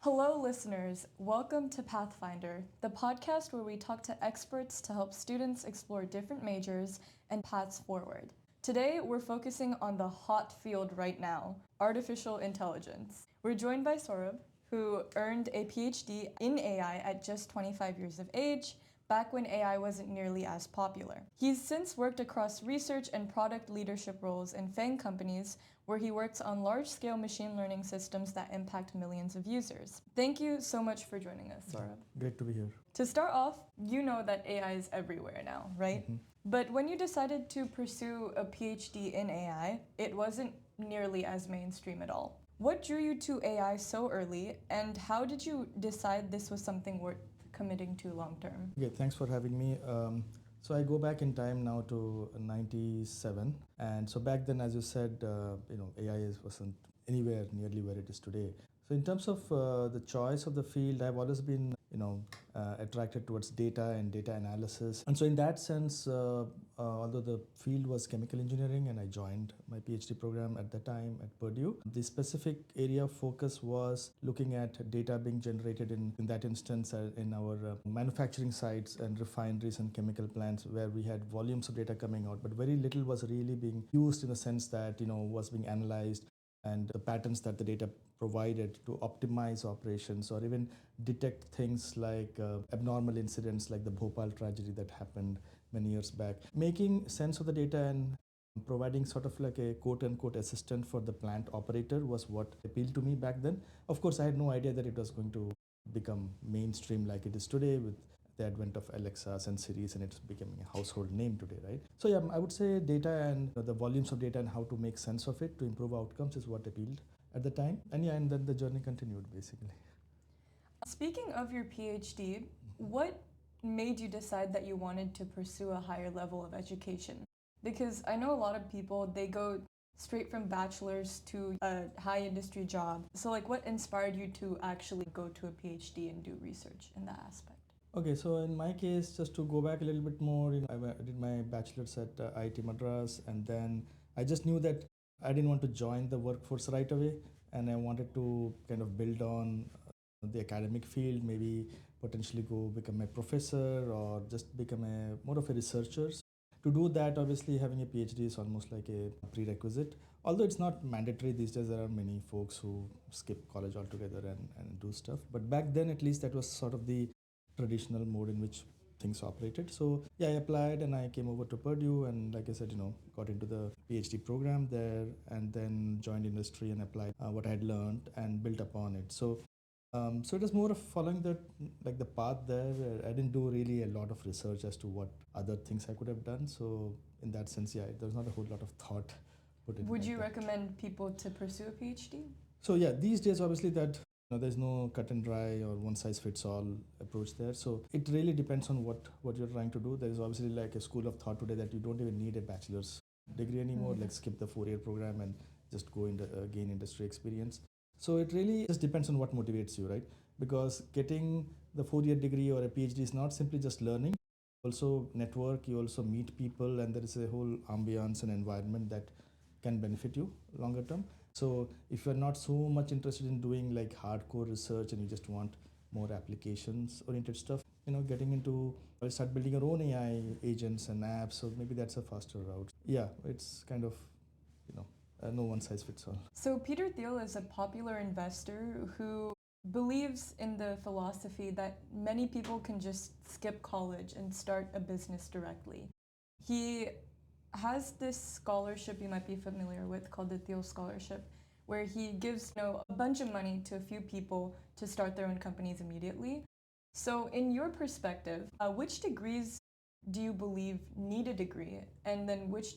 Hello, listeners. Welcome to Pathfinder, the podcast where we talk to experts to help students explore different majors and paths forward. Today, we're focusing on the hot field right now, artificial intelligence. We're joined by Sourabh, who earned a PhD in AI at just 25 years of age, back when AI wasn't nearly as popular. He's since worked across research and product leadership roles in FANG companies, where he works on large-scale machine learning systems that impact millions of users. Thank you so much for joining us, Sourabh. Great to be here. To start off, you know that AI is everywhere now, right? But when you decided to pursue a PhD in AI, it wasn't nearly as mainstream at all. What drew you to AI so early, and how did you decide this was something worth committing to long term? Okay, thanks for having me. So I go back in time now to '97, and so back then, as you said, wasn't anywhere nearly where it is today. So in terms of the choice of the field, I've always been, attracted towards data and data analysis. And so in that sense, although the field was chemical engineering and I joined my PhD program at the time at Purdue, the specific area of focus was looking at data being generated in that instance in our manufacturing sites and refineries and chemical plants where we had volumes of data coming out, but very little was really being used in the sense that, was being analyzed and the patterns that the data provided to optimize operations or even detect things like abnormal incidents like the Bhopal tragedy that happened many years back. Making sense of the data and providing sort of like a quote unquote assistant for the plant operator was what appealed to me back then. Of course, I had no idea that it was going to become mainstream like it is today with the advent of Alexas and Siris, and it's becoming a household name today, right? So yeah, I would say data and the volumes of data and how to make sense of it to improve outcomes is what appealed at the time. And yeah, and then the journey continued basically. Speaking of your PhD, what made you decide that you wanted to pursue a higher level of education? Because I know a lot of people, they go straight from bachelor's to a high industry job. So like what inspired you to actually go to a PhD and do research in that aspect? Okay, so in my case, just to go back a little bit more, I did my bachelor's at IIT Madras, and then I just knew that I didn't want to join the workforce right away, and I wanted to kind of build on the academic field, maybe potentially go become a professor or just become a more of a researcher. To do that, obviously having a PhD is almost like a prerequisite. Although it's not mandatory these days, there are many folks who skip college altogether and do stuff. But back then, at least, that was sort of the traditional mode in which things operated. So yeah, I applied and I came over to Purdue and like I said, got into the PhD program there and then joined industry and applied what I had learned and built upon it. So it was more of following the path there. I didn't do really a lot of research as to what other things I could have done. So in that sense, yeah, there's not a whole lot of thought put in. Would you recommend people to pursue a PhD? So yeah, these days obviously that there's no cut and dry or one size fits all approach there. So it really depends on what you're trying to do. There is obviously like a school of thought today that you don't even need a bachelor's degree anymore. Like skip the 4-year program and just go into gain industry experience. So it really just depends on what motivates you, right? Because getting the 4-year degree or a PhD is not simply just learning. Also network, you also meet people, and there is a whole ambience and environment that can benefit you longer term. So if you're not so much interested in doing like hardcore research and you just want more applications oriented stuff, getting into start building your own AI agents and apps. So maybe that's a faster route. Yeah, it's kind of, no one size fits all. So Peter Thiel is a popular investor who believes in the philosophy that many people can just skip college and start a business directly. He has this scholarship you might be familiar with called the Thiel Scholarship, where he gives a bunch of money to a few people to start their own companies immediately. So in your perspective, which degrees do you believe need a degree, and then which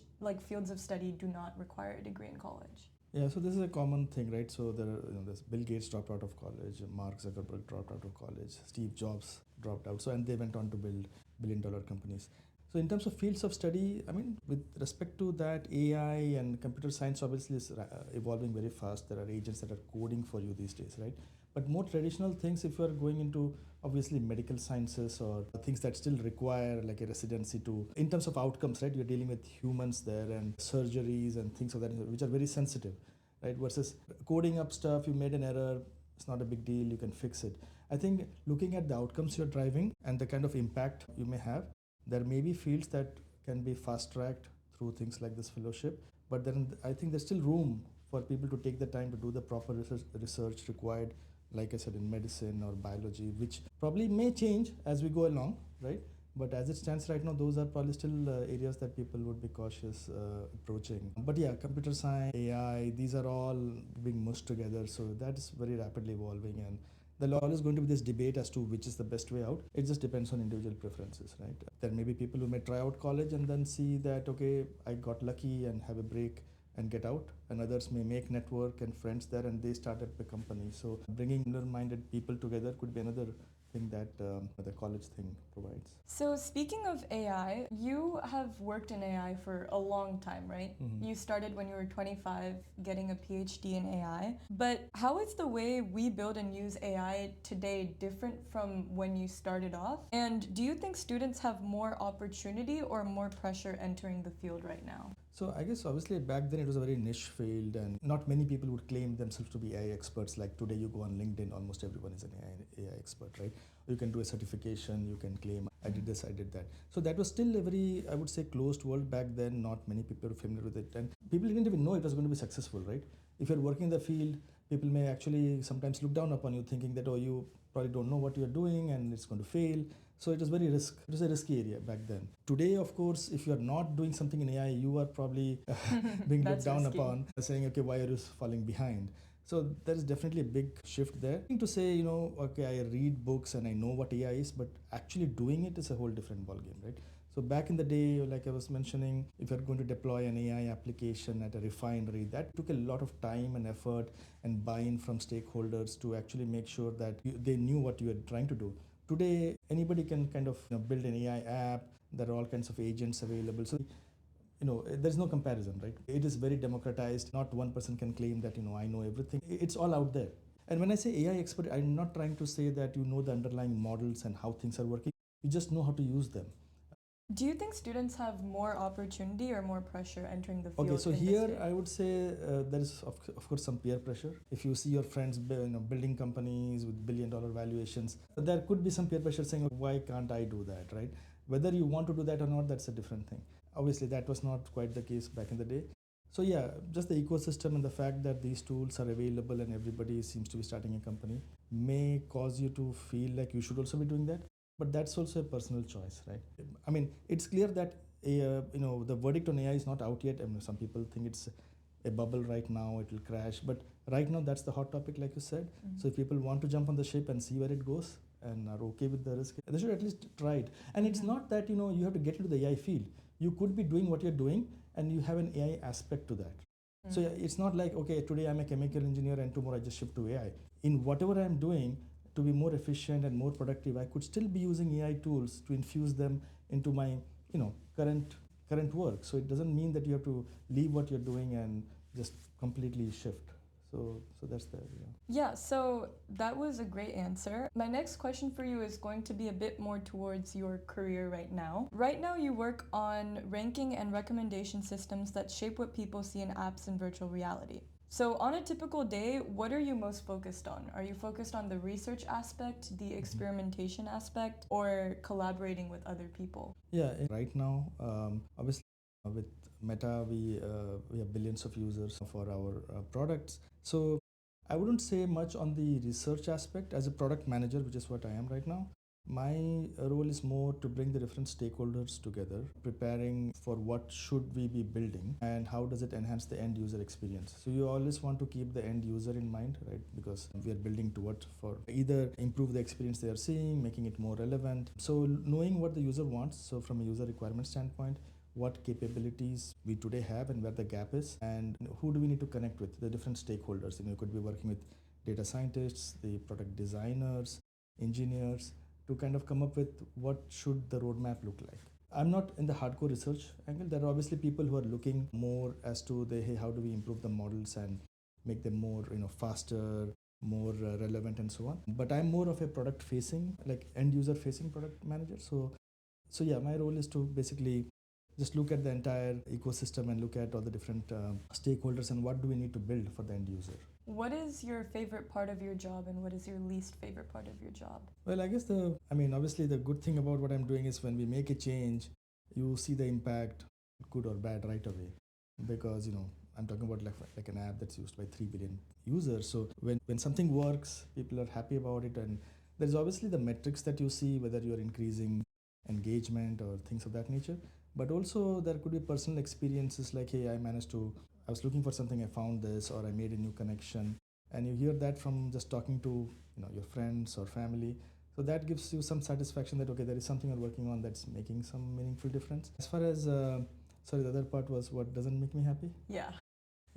fields of study do not require a degree in college? Yeah, so this is a common thing, right? So there are, this Bill Gates dropped out of college, Mark Zuckerberg dropped out of college, Steve Jobs dropped out. So and they went on to build billion-dollar companies. So in terms of fields of study, I mean, with respect to that, AI and computer science obviously is evolving very fast. There are agents that are coding for you these days, right? But more traditional things, if you are going into obviously medical sciences or things that still require like a residency to, in terms of outcomes, right? You're dealing with humans there and surgeries and things of that, which are very sensitive, right? Versus coding up stuff, you made an error, it's not a big deal, you can fix it. I think looking at the outcomes you're driving and the kind of impact you may have, there may be fields that can be fast tracked through things like this fellowship. But then I think there's still room for people to take the time to do the proper research required, like I said, in medicine or biology, which probably may change as we go along, right? But as it stands right now, those are probably still areas that people would be cautious approaching. But yeah, computer science, AI, these are all being mushed together. So that's very rapidly evolving. And there's always going to be this debate as to which is the best way out. It just depends on individual preferences, right? There may be people who may try out college and then see that, okay, I got lucky and have a break and get out, and others may make network and friends there and they start up a company. So bringing similar-minded people together could be another thing that the college thing provides. So speaking of AI, you have worked in AI for a long time, right? Mhm. You started when you were 25 getting a PhD in AI. But how is the way we build and use AI today different from when you started off? And do you think students have more opportunity or more pressure entering the field right now? So I guess obviously back then it was a very niche field and not many people would claim themselves to be AI experts. Like today you go on LinkedIn, almost everyone is an AI expert, right? You can do a certification, you can claim I did this, I did that. So that was still a very, I would say, closed world back then. Not many people were familiar with it and people didn't even know it was going to be successful, right? If you're working in the field, people may actually sometimes look down upon you thinking that, oh, you probably don't know what you're doing and it's going to fail. So it was it was a risky area back then. Today, of course, if you are not doing something in AI, you are probably being looked down risky. upon, saying, okay, why are you falling behind? So there is definitely a big shift there. To say, okay, I read books and I know what AI is, but actually doing it is a whole different ballgame, right? So back in the day, like I was mentioning, if you're going to deploy an AI application at a refinery, that took a lot of time and effort and buy-in from stakeholders to actually make sure that they knew what you were trying to do. Today, anybody can kind of build an AI app. There are all kinds of agents available. So there's no comparison, right? It is very democratized. Not one person can claim that I know everything. It's all out there. And when I say AI expert, I'm not trying to say that you know the underlying models and how things are working. You just know how to use them. Do you think students have more opportunity or more pressure entering the field? Okay, so in this here day? I would say there is of course some peer pressure. If you see your friends building companies with billion-dollar valuations, there could be some peer pressure saying, why can't I do that, right? Whether you want to do that or not, that's a different thing. Obviously, that was not quite the case back in the day. So yeah, just the ecosystem and the fact that these tools are available and everybody seems to be starting a company may cause you to feel like you should also be doing that. But that's also a personal choice, right? I mean, it's clear that the verdict on AI is not out yet. I mean, some people think it's a bubble right now, it will crash. But right now, that's the hot topic, like you said. Mm-hmm. So if people want to jump on the ship and see where it goes and are okay with the risk, they should at least try it. And it's not that you have to get into the AI field. You could be doing what you're doing, and you have an AI aspect to that. So yeah, it's not like, okay, today I'm a chemical engineer and tomorrow I just shift to AI. In whatever I'm doing, to be more efficient and more productive, I could still be using AI tools to infuse them into my current work. So it doesn't mean that you have to leave what you're doing and just completely shift. So that's the idea. Yeah, so that was a great answer. My next question for you is going to be a bit more towards your career right now. Right now, you work on ranking and recommendation systems that shape what people see in apps and virtual reality. So, on a typical day, what are you most focused on? Are you focused on the research aspect, the experimentation aspect, or collaborating with other people? Yeah, right now, obviously, with Meta, we have billions of users for our products. So I wouldn't say much on the research aspect as a product manager, which is what I am right now. My role is more to bring the different stakeholders together, preparing for what should we be building and how does it enhance the end user experience. So you always want to keep the end user in mind, right? Because we are building towards for either improve the experience they are seeing, making it more relevant. So knowing what the user wants, so from a user requirement standpoint, what capabilities we today have and where the gap is, and who do we need to connect with, the different stakeholders. You could be working with data scientists, the product designers, engineers, to kind of come up with what should the roadmap look like. I'm not in the hardcore research angle. There are obviously people who are looking more as to hey, how do we improve the models and make them more faster, more relevant and so on. But I'm more of a product facing, like end user facing product manager. So yeah, my role is to basically just look at the entire ecosystem and look at all the different stakeholders and what do we need to build for the end user. What is your favorite part of your job and what is your least favorite part of your job? Well, I guess obviously the good thing about what I'm doing is when we make a change, you see the impact, good or bad, right away. Because, I'm talking about like an app that's used by 3 billion users. So when something works, people are happy about it. And there's obviously the metrics that you see, whether you're increasing engagement or things of that nature. But also there could be personal experiences like, hey, I was looking for something, I found this, or I made a new connection. And you hear that from just talking to your friends or family. So that gives you some satisfaction that okay, there is something you're working on that's making some meaningful difference. As far as sorry, the other part was what doesn't make me happy. Yeah.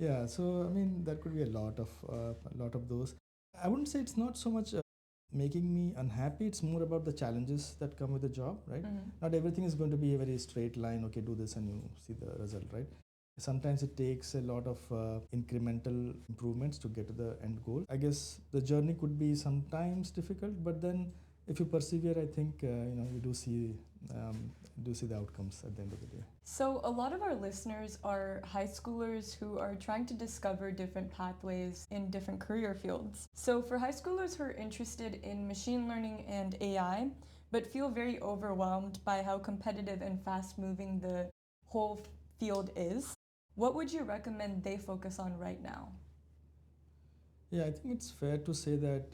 Yeah, so there could be a lot of those. I wouldn't say it's not so much making me unhappy. It's more about the challenges that come with the job, right? Not everything is going to be a very straight line. Okay, do this and you see the result, right? Sometimes it takes a lot of incremental improvements to get to the end goal. I guess the journey could be sometimes difficult, but then if you persevere, I think you do see the outcomes at the end of the day. So, a lot of our listeners are high schoolers who are trying to discover different pathways in different career fields. So, for high schoolers who are interested in machine learning and AI, but feel very overwhelmed by how competitive and fast moving the whole field is, what would you recommend they focus on right now? Yeah, I think it's fair to say that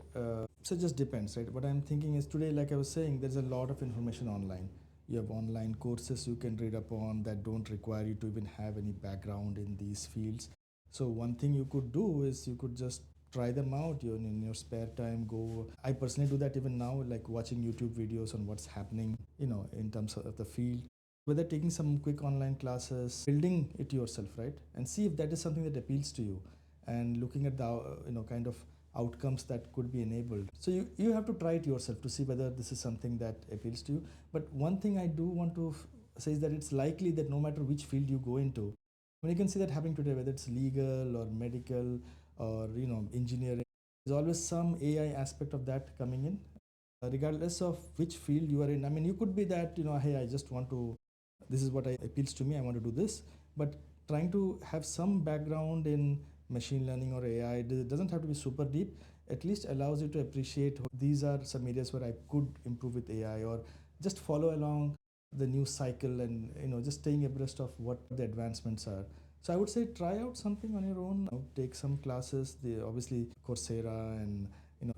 so it just depends, right? What I'm thinking is today, like I was saying, there's a lot of information online. You have online courses you can read upon that don't require you to even have any background in these fields. So one thing you could do is you could just try them out. You in your spare time, go. I personally do that even now, like watching YouTube videos on what's happening, in terms of the field. Whether taking some quick online classes, building it yourself, right, and see if that is something that appeals to you and looking at the kind of outcomes that could be enabled. So you have to try it yourself to see whether this is something that appeals to you. But one thing I do want to say is that it's likely that no matter which field you go into, when you can see that happening today, whether it's legal or medical or engineering, there's always some AI aspect of that coming in, regardless of which field you are in. I mean, you could be that hey, I just want to, this is what appeals to me, I want to do this. But trying to have some background in machine learning or AI, it doesn't have to be super deep, at least allows you to appreciate these are some areas where I could improve with AI, or just follow along the news cycle and just staying abreast of what the advancements are. So I would say try out something on your own, take some classes. The obviously Coursera and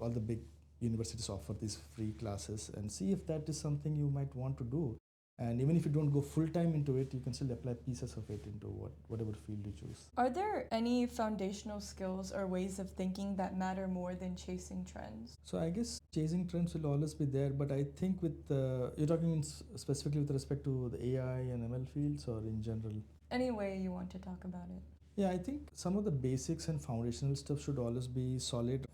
all the big universities offer these free classes, and see if that is something you might want to do. And even if you don't go full time into it, you can still apply pieces of it into whatever field you choose. Are there any foundational skills or ways of thinking that matter more than chasing trends? So I guess chasing trends will always be there, but I think with you're talking specifically with respect to the AI and ML fields, or in general? Any way you want to talk about it. Yeah, I think some of the basics and foundational stuff should always be solid.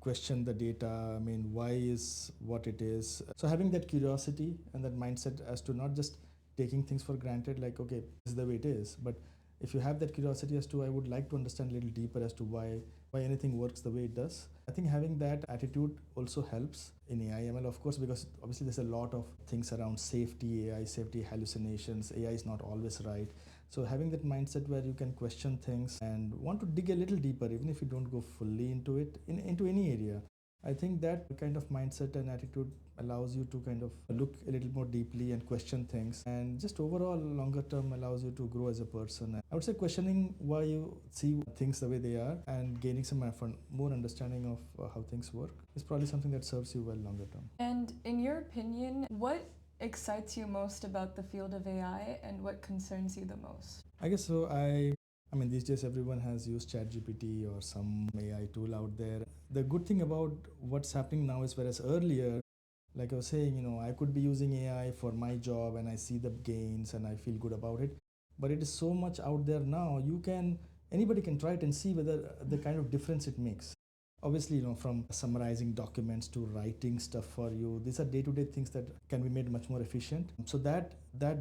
Question the data. I mean, why is what it is? So having that curiosity and that mindset as to not just taking things for granted, like, okay, this is the way it is. But if you have that curiosity as to, I would like to understand a little deeper as to why anything works the way it does. I think having that attitude also helps in AI ML, of course, because obviously there's a lot of things around safety, AI safety, hallucinations. AI is not always right. So having that mindset where you can question things and want to dig a little deeper, even if you don't go fully into it, into any area, I think that kind of mindset and attitude allows you to kind of look a little more deeply and question things, and just overall longer term allows you to grow as a person. I would say questioning why you see things the way they are and gaining some more understanding of how things work is probably something that serves you well longer term. And in your opinion, what excites you most about the field of AI and what concerns you the most? I guess so. I mean, these days everyone has used ChatGPT or some AI tool out there. The good thing about what's happening now is, whereas earlier, like I was saying, I could be using AI for my job and I see the gains and I feel good about it. But it is so much out there now. Anybody can try it and see whether the kind of difference it makes. Obviously, from summarizing documents to writing stuff for you, these are day-to-day things that can be made much more efficient. So that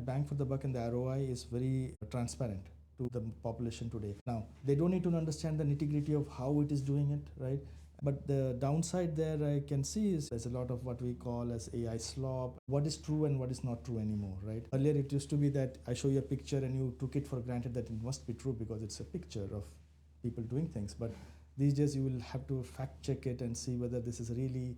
bang for the buck and the ROI is very transparent to the population today. Now, they don't need to understand the nitty-gritty of how it is doing it, right? But the downside there I can see is there's a lot of what we call as AI slop. What is true and what is not true anymore, right? Earlier it used to be that I show you a picture and you took it for granted that it must be true because it's a picture of people doing things. But These days you will have to fact check it and see whether this is really,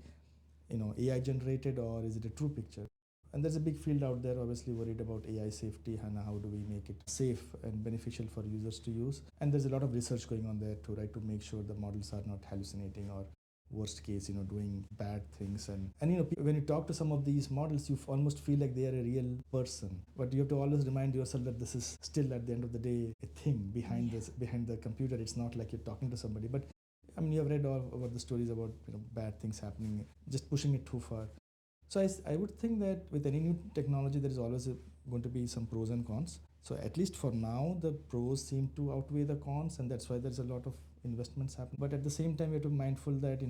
AI generated or is it a true picture. And there's a big field out there, obviously worried about AI safety and how do we make it safe and beneficial for users to use. And there's a lot of research going on there too, right, to make sure the models are not hallucinating or worst case, doing bad things. And when you talk to some of these models, you almost feel like they are a real person. But you have to always remind yourself that this is still at the end of the day a thing behind behind the computer. It's not like you're talking to somebody. But I mean, you have read all about the stories about bad things happening, just pushing it too far. So I would think that with any new technology, there is always going to be some pros and cons. So at least for now, the pros seem to outweigh the cons, and that's why there's a lot of investments happen. But at the same time, we have to be mindful that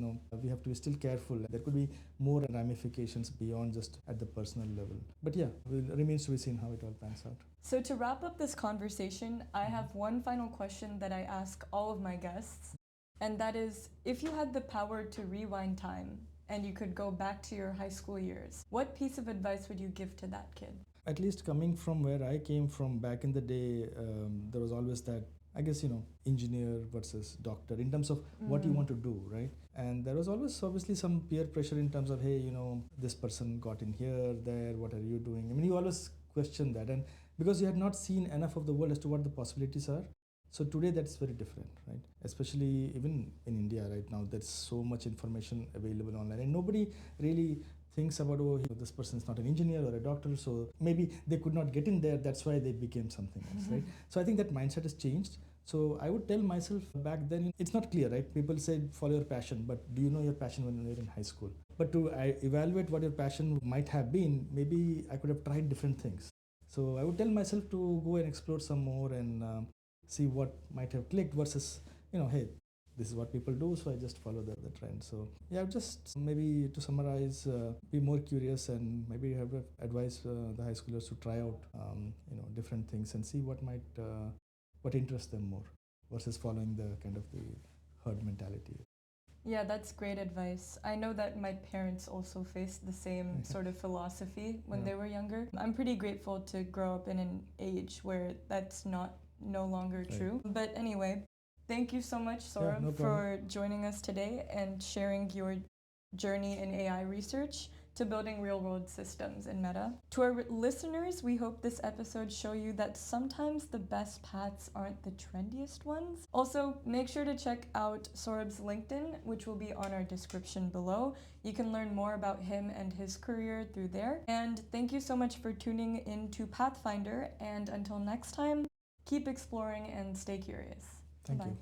we have to be still careful. There could be more ramifications beyond just at the personal level. But yeah, it remains to be seen how it all pans out. So to wrap up this conversation, I have one final question that I ask all of my guests, and that is, if you had the power to rewind time and you could go back to your high school years, what piece of advice would you give to that kid? At least coming from where I came from back in the day, there was always that, I guess, engineer versus doctor in terms of what you want to do, right? And there was always obviously some peer pressure in terms of, hey, this person got in here, there, what are you doing? I mean, you always question that. And because you had not seen enough of the world as to what the possibilities are. So today that's very different, right? Especially even in India right now, there's so much information available online, and nobody really thinks about, oh, this person is not an engineer or a doctor, so maybe they could not get in there, that's why they became something else, right? So I think that mindset has changed. So I would tell myself back then, it's not clear, right? People say follow your passion, but do you know your passion when you're in high school? But to evaluate what your passion might have been, maybe I could have tried different things. So I would tell myself to go and explore some more and see what might have clicked versus, hey, this is what people do, so I just follow the trend. So yeah, just maybe to summarize, be more curious and maybe have advise the high schoolers to try out different things and see what interests them more versus following the kind of the herd mentality. Yeah, that's great advice. I know that my parents also faced the same sort of philosophy when they were younger. I'm pretty grateful to grow up in an age where that's no longer true. But anyway, thank you so much, Sourabh, for joining us today and sharing your journey in AI research to building real-world systems in Meta. To our listeners, we hope this episode show you that sometimes the best paths aren't the trendiest ones. Also, make sure to check out Sourabh's LinkedIn, which will be on our description below. You can learn more about him and his career through there. And thank you so much for tuning in to Pathfinder, and until next time, keep exploring and stay curious. Thank you.